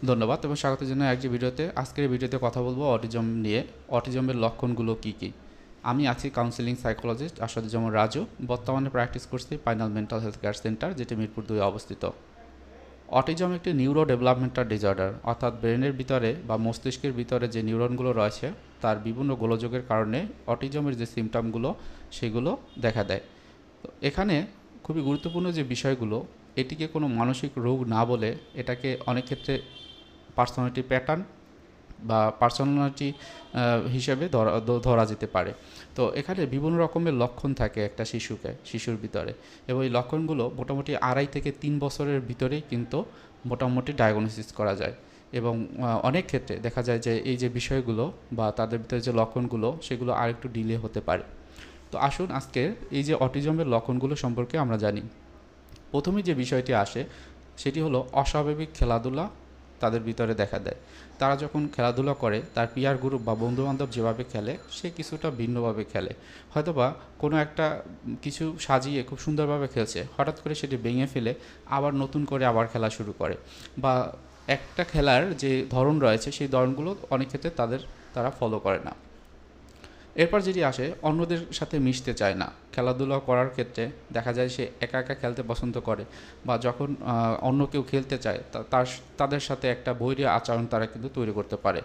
ধন্যবাদ এবং স্বাগত জানাই আজকের ভিডিওতে। আজকের ভিডিওতে কথা বলবো অটিজম নিয়ে। অটিজমের লক্ষণগুলো কী কী। আমি আছি কাউন্সিলিং সাইকোলজিস্ট আসাদুজ্জামান রাজু। বর্তমানে প্র্যাকটিস করছি final mental health care centre, যেটি মিরপুর 2 অবস্থিত। অটিজম একটি নিউরো ডেভেলপমেন্টাল ডিসঅর্ডার, অর্থাৎ ব্রেনের ভিতরে বা মস্তিষ্কের ভিতরে যে নিউরনগুলো রয়েছে তার বিভিন্ন গোলযোগের কারণে অটিজমের যে সিমটমগুলো সেগুলো দেখা দেয়। তো এখানে খুবই গুরুত্বপূর্ণ যে বিষয়গুলো, এটিকে কোনো মানসিক রোগ না বলে এটাকে অনেক ক্ষেত্রে পার্সোনালিটি প্যাটার্ন বা পার্সোনালিটি হিসেবে ধরা যেতে পারে। তো এখানে বিভিন্ন রকমের লক্ষণ থাকে একটা শিশুর ভিতরে, এবং এই লক্ষণগুলো মোটামুটি 2.5 থেকে 3 বছরের ভিতরেই কিন্তু মোটামুটি ডায়াগনোসিস করা যায়। এবং অনেক ক্ষেত্রে দেখা যায় যে এই যে বিষয়গুলো বা তাদের ভিতরে যে লক্ষণগুলো সেগুলো আরেকটু ডিলে হতে পারে। তো আসুন আজকে এই যে অটিজমের লক্ষণগুলো সম্পর্কে আমরা জানি। প্রথমে যে বিষয়টি আসে সেটি হলো অস্বাভাবিক খেলাধুলা তাদের ভিতরে দেখা দেয়। তারা যখন খেলাধুলা করে তার পিয়ার গ্রুপ বা বন্ধুবান্ধব যেভাবে খেলে সে কিছুটা ভিন্নভাবে খেলে। হয়তোবা কোনো একটা কিছু সাজিয়ে খুব সুন্দরভাবে খেলছে, হঠাৎ করে সেটি ভেঙে ফেলে আবার নতুন করে আবার খেলা শুরু করে, বা একটা খেলার যে ধরন রয়েছে সেই ধরনগুলো অনেক ক্ষেত্রে তারা ফলো করে না। এরপর যেটি আসে, অন্যদের সাথে মিশতে চায় না। খেলাধুলা করার ক্ষেত্রে দেখা যায় সে একা একা খেলতে পছন্দ করে, বা যখন অন্য কেউ খেলতে চায় তাদের সাথে একটা বৈরী আচরণ তারা কিন্তু তৈরি করতে পারে।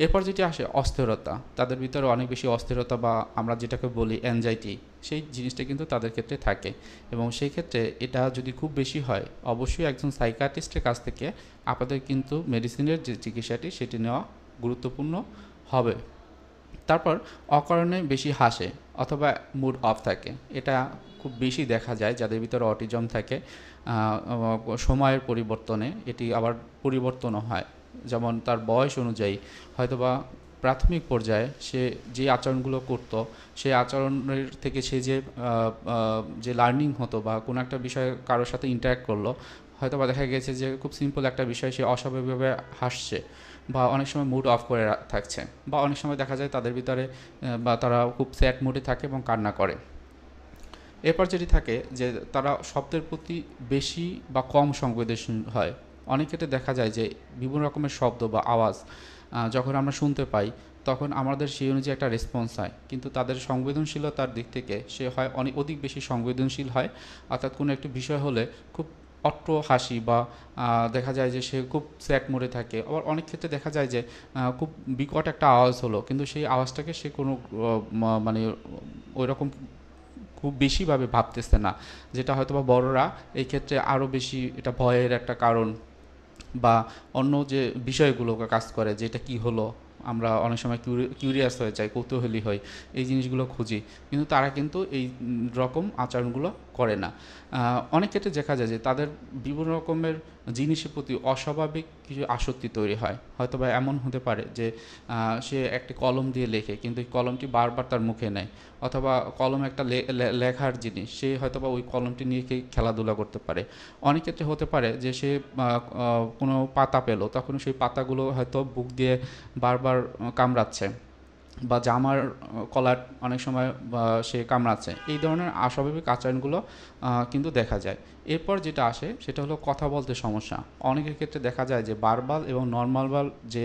এরপর যেটি আসে অস্থিরতা, তাদের ভিতরে অনেক বেশি অস্থিরতা বা আমরা যেটাকে বলি অ্যাংজাইটি, সেই জিনিসটা কিন্তু তাদের ক্ষেত্রে থাকে। এবং সেই ক্ষেত্রে এটা যদি খুব বেশি হয় অবশ্যই একজন সাইকিয়াট্রিস্টের কাছ থেকে আপনাদের কিন্তু মেডিসিনের যে চিকিৎসাটি সেটি নেওয়া গুরুত্বপূর্ণ হবে। তারপর অকারণে বেশি হাসে অথবা মুড অফ থাকে, এটা খুব বেশি দেখা যায় যাদের ভিতরে অটিজম থাকে। সময়ের পরিবর্তনে এটি আবার পরিবর্তনও হয়, যেমন তার বয়স অনুযায়ী হয়তোবা প্রাথমিক পর্যায়ে সে যে আচরণগুলো করত সেই আচরণের থেকে সে যে লার্নিং হতো বা কোনো একটা বিষয়ে কারোর সাথে ইন্টারাক্ট করলো, হয়তোবা দেখা গেছে যে খুব সিম্পল একটা বিষয় সে অস্বাভাবিকভাবে হাসছে, বা অনেক সময় মুড অফ করে থাকছে, বা অনেক সময় দেখা যায় তাদের ভিতরে বা তারা খুব স্যাড মুডে থাকে এবং কান্না করে। এরপর যেটি থাকে যে তারা শব্দের প্রতি বেশি বা কম সংবেদনশীল হয়। অনেক ক্ষেত্রে দেখা যায় যে বিভিন্ন রকমের শব্দ বা আওয়াজ যখন আমরা শুনতে পাই তখন আমাদের সেই অনুযায়ী একটা রেসপন্স হয়, কিন্তু তাদের সংবেদনশীলতার দিক থেকে সে হয় অধিক বেশি সংবেদনশীল হয়। অর্থাৎ কোনো একটি বিষয় হলে খুব অট্ট হাসি বা দেখা যায় যে সে খুব স্যাড মোডে থাকে। আবার অনেক ক্ষেত্রে দেখা যায় যে খুব বিকট একটা আওয়াজ হলো, কিন্তু সেই আওয়াজটাকে সে কোনো মানে ওই রকম খুব বেশিভাবে ভাবতেছে না, যেটা হয়তোবা বড়রা এই ক্ষেত্রে আরও বেশি এটা ভয়ের একটা কারণ, বা অন্য যে বিষয়গুলো কাজ করে যে এটা কী হলো, আমরা অনেক সময় কিউরিয়াস হয়ে যাই, কৌতূহলী হই, এই জিনিসগুলো খুঁজি, কিন্তু তারা কিন্তু এই রকম আচরণগুলো করে না। অনেক ক্ষেত্রে দেখা যায় যে তাদের বিভিন্ন রকমের জিনিসের প্রতি অস্বাভাবিক কিছু আসক্তি তৈরি হয়। হয়তোবা এমন হতে পারে যে সে একটি কলম দিয়ে লেখে, কিন্তু এই কলমটি বারবার তার মুখে নেয়, অথবা কলম একটা লেখার জিনিস, সে হয়তোবা ওই কলমটি নিয়ে খেলাধুলা করতে পারে। অনেক ক্ষেত্রে হতে পারে যে সে কোনো পাতা পেলো, তখন সেই পাতাগুলো হয়তো বুক দিয়ে বারবার কামড়াচ্ছে, বা জামার কলার অনেক সময় সে কামড়াচ্ছে। এই ধরনের অস্বাভাবিক আচরণগুলো কিন্তু দেখা যায়। এরপর যেটা আসে সেটা হলো কথা বলতে সমস্যা। অনেকের ক্ষেত্রে দেখা যায় যে ভার্বাল এবং নন ভার্বাল যে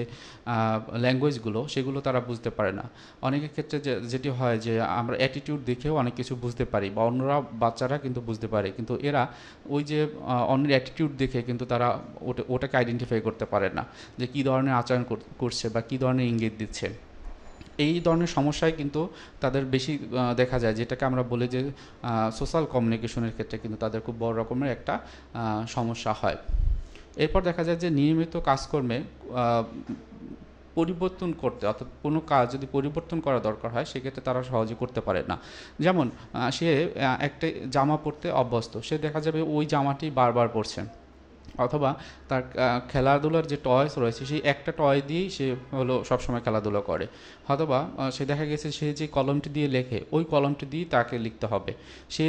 ল্যাঙ্গুয়েজগুলো সেগুলো তারা বুঝতে পারে না। অনেকের ক্ষেত্রে যেটি হয় যে আমরা অ্যাটিটিউড দেখেও অনেক কিছু বুঝতে পারি, বা অন্যরা বাচ্চারা কিন্তু বুঝতে পারে, কিন্তু এরা ওই যে অন্যের অ্যাটিটিউড দেখে কিন্তু তারা ওটাকে আইডেন্টিফাই করতে পারে না যে কী ধরনের আচরণ করছে বা কী ধরনের ইঙ্গিত দিচ্ছে। এই ধরনের সমস্যায় কিন্তু তাদের বেশি দেখা যায়, যেটাকে আমরা বলি যে সোশ্যাল কমিউনিকেশনের ক্ষেত্রে কিন্তু তাদের খুব বড় রকমের একটা সমস্যা হয়। এরপর দেখা যায় যে নিয়মিত কাজকর্মে পরিবর্তন করতে, অর্থাৎ কোনো কাজ যদি পরিবর্তন করা দরকার হয় সেক্ষেত্রে তারা সহজে করতে পারে না। যেমন সে একটা জামা পরতে অভ্যস্ত, সে দেখা যাবে ওই জামাটি বারবার পরছে, অথবা তার খেলাধুলার যে টয়স রয়েছে সেই একটা টয় দিয়েই সে হলো সবসময় খেলাধুলা করে। হয়তোবা সে দেখা গেছে সে যে কলমটি দিয়ে লেখে ওই কলমটি দিয়েই তাকে লিখতে হবে। সে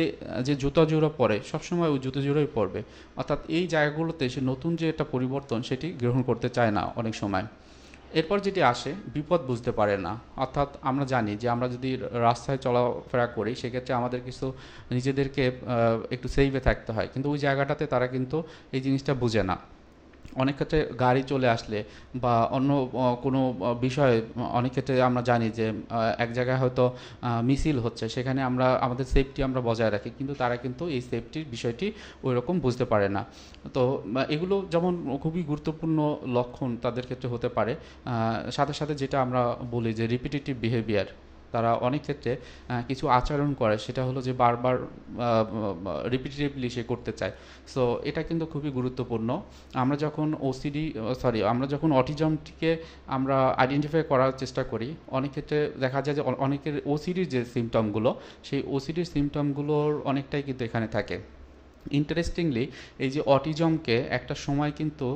যে জুতো জোড়া পরে সবসময় ওই জুতো জোড়াই পরবে। অর্থাৎ এই জায়গাগুলোতে সে নতুন যে একটা পরিবর্তন সেটি গ্রহণ করতে চায় না অনেক সময়। এরপর যেটি আসে, বিপদ বুঝতে পারে না। অর্থাৎ আমরা জানি যে আমরা যদি রাস্তায় চলাফেরা করি সেক্ষেত্রে আমাদের কিছু নিজেদেরকে একটু সেফে থাকতে হয়, কিন্তু ওই জায়গাটাতে তারা কিন্তু এই জিনিসটা বুঝে না। অনেক ক্ষেত্রে গাড়ি চলে আসলে বা অন্য কোনো বিষয়ে অনেক ক্ষেত্রে আমরা জানি যে এক জায়গায় হয়তো মিছিল হচ্ছে, সেখানে আমরা আমাদের সেফটি আমরা বজায় রাখি, কিন্তু তারা কিন্তু এই সেফটির বিষয়টি ওই রকম বুঝতে পারে না। তো এগুলো যেমন খুবই গুরুত্বপূর্ণ লক্ষণ তাদের ক্ষেত্রে হতে পারে। সাথে সাথে যেটা আমরা বলি যে রিপিটেটিভ বিহেভিয়ার, তারা অনেক ক্ষেত্রে কিছু আচরণ করে, সেটা হলো যে বারবার রিপিটেটিভলি সে করতে চায়। সো এটা কিন্তু খুবই গুরুত্বপূর্ণ। আমরা যখন অটিজমটিকে আমরা আইডেন্টিফাই করার চেষ্টা করি, অনেক ক্ষেত্রে দেখা যায় যে অনেকের ওসিডির যে সিমটমগুলো, সেই ওসিডির সিমটমগুলোর অনেকটাই কিন্তু এখানে থাকে। ইন্টারেস্টিংলি এই যে অটিজমকে একটা সময় কিন্তু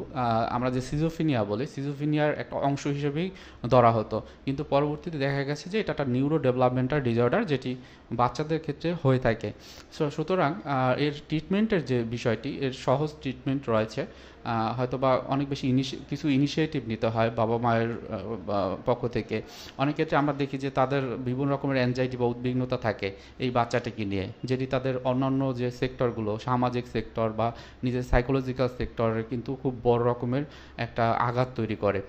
আমরা যে সিজোফিনিয়া বলি, সিজোফিনিয়ার একটা অংশ হিসেবেই ধরা হতো, কিন্তু পরবর্তীতে দেখা গেছে যে এটা একটা নিউরো ডেভেলপমেন্টাল ডিসঅর্ডার, যেটি বাচ্চাদের ক্ষেত্রে হয়ে থাকে। সুতরাং এর ট্রিটমেন্টের যে বিষয়টি, এর সহজ ট্রিটমেন্ট রয়েছে। হয়তোবা অনেক বেশি কিছু ইনিশিয়েটিভ নিতে হয় বাবা মায়ের পক্ষ থেকে। অনেক ক্ষেত্রে আমরা দেখি যে তাদের বিভিন্ন রকমের অ্যাংজাইটি বা উদ্বিগ্নতা থাকে এই বাচ্চাটিকে নিয়ে, যেটি তাদের অন্যান্য যে সেক্টরগুলো, সামাজিক সেক্টর বা নিজের সাইকোলজিক্যাল সেক্টরের কিন্তু খুব বড় রকমের একটা আঘাত তৈরি করে।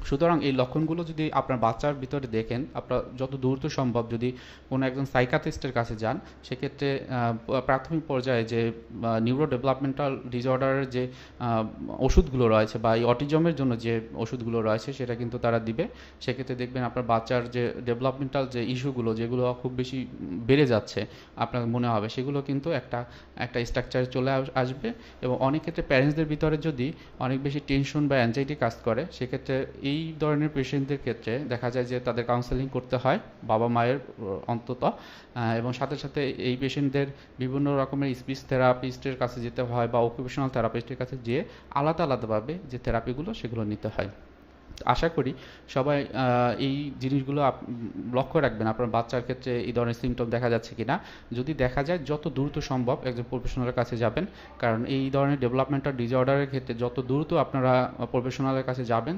সুতরাং এই লক্ষণগুলো যদি আপনার বাচ্চার ভিতরে দেখেন, আপনার যত দ্রুত সম্ভব যদি কোনো একজন সাইকাথিস্টের কাছে যান, সেক্ষেত্রে প্রাথমিক পর্যায়ে যে নিউরো ডেভেলপমেন্টাল ডিসঅর্ডারের যে ওষুধগুলো রয়েছে বা এই অটিজমের জন্য যে ওষুধগুলো রয়েছে সেটা কিন্তু তারা দিবে। সেক্ষেত্রে দেখবেন আপনার বাচ্চার যে ডেভেলপমেন্টাল যে ইস্যুগুলো, যেগুলো খুব বেশি বেড়ে যাচ্ছে আপনার মনে হবে, সেগুলো কিন্তু একটা স্ট্রাকচারে চলে আসবে। এবং অনেক ক্ষেত্রে প্যারেন্টসদের ভিতরে যদি অনেক বেশি টেনশন বা অ্যাংজাইটি কাজ করে, সেক্ষেত্রে এই ধরনের পেশেন্টদের ক্ষেত্রে দেখা যায় যে তাদের কাউন্সেলিং করতে হয় বাবা মায়ের অন্তত, এবং সাথে সাথে এই পেশেন্টদের বিভিন্ন রকমের স্পিচ থেরাপিস্টের কাছে যেতে হয় বা অকুপেশনাল থেরাপিস্টের কাছে যেয়ে আলাদা আলাদাভাবে যে থেরাপিগুলো সেগুলো নিতে হয়। আশা করি সবাই এই জিনিসগুলো লক্ষ্য রাখবেন আপনার বাচ্চার ক্ষেত্রে এই ধরনের সিমটম দেখা যাচ্ছে কিনা। যদি দেখা যায় যত দ্রুত সম্ভব একজন প্রফেশনালের কাছে যাবেন, কারণ এই ধরনের ডেভেলপমেন্টাল ডিসঅর্ডারের ক্ষেত্রে যত দ্রুত আপনারা প্রফেশনালের কাছে যাবেন,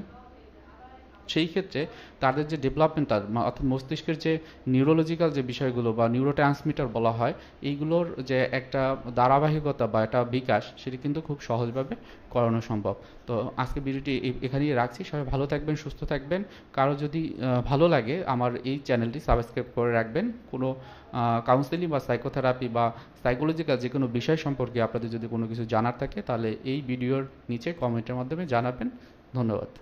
সেই ক্ষেত্রে তাদের যে ডেভেলপমেন্টাল অর্থাৎ মস্তিষ্কের যে নিউরোলজিক্যাল যে বিষয়গুলো বা নিউরো ট্রান্সমিটার বলা হয়, এইগুলোর যে একটা ধারাবাহিকতা বা একটা বিকাশ, সেটি কিন্তু খুব সহজভাবে করানো সম্ভব। তো আজকে ভিডিওটি এখানেই রাখছি। সবাই ভালো থাকবেন, সুস্থ থাকবেন। কারো যদি ভালো লাগে আমার এই চ্যানেলটি সাবস্ক্রাইব করে রাখবেন। কোনো কাউন্সেলিং বা সাইকোথেরাপি বা সাইকোলজিক্যাল যে কোনো বিষয় সম্পর্কে আপনাদের যদি কোনো কিছু জানার থাকে, তাহলে এই ভিডিওর নিচে কমেন্টের মাধ্যমে জানাবেন। ধন্যবাদ।